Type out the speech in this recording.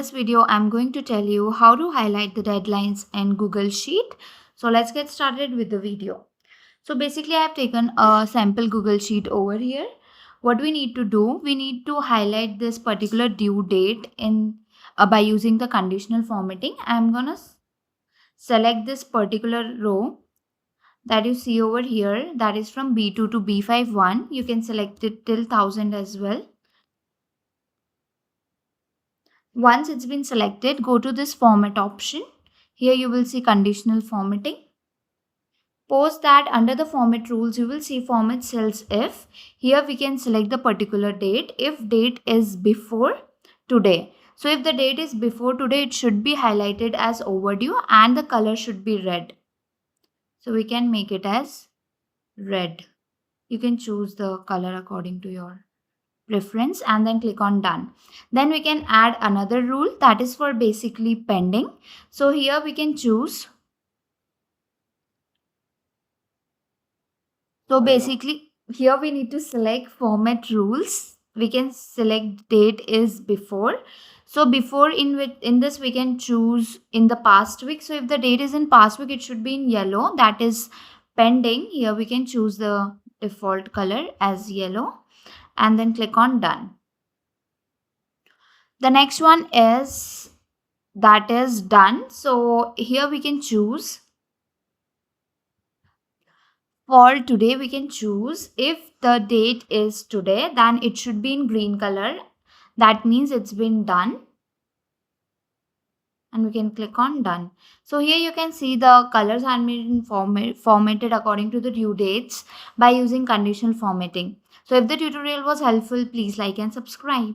This video I'm going to tell you how to highlight the deadlines in Google Sheet. So let's get started with the video. So basically I have taken a sample Google Sheet over here. What we need to do, we need to highlight this particular due date in by using the conditional formatting. I'm gonna select this particular row that you see over here, that is from B2 to B51. You can select it till 1000 as well. Once it's been selected, go to this format option. Here you will see conditional formatting. Post that, under the format rules, you will see format cells if. Here we can select the particular date if date is before today. So if the date is before today, it should be highlighted as overdue and the color should be red. So we can make it as red. You can choose the color according to your preference and then click on done. Then we can add another rule that is for basically pending. So here we can choose. So basically here we need to select format rules. We can select date is before. So before in this we can choose in the past week. So if the date is in past week, it should be in yellow, that is pending. Here we can choose the default color as yellow and then click on done. The next one is that is done. So here we can choose for today. We can choose if the date is today, then it should be in green color. That means it's been done. And we can click on done. So here you can see the colors are been formatted according to the due dates by using conditional formatting. So if the tutorial was helpful, please like and subscribe.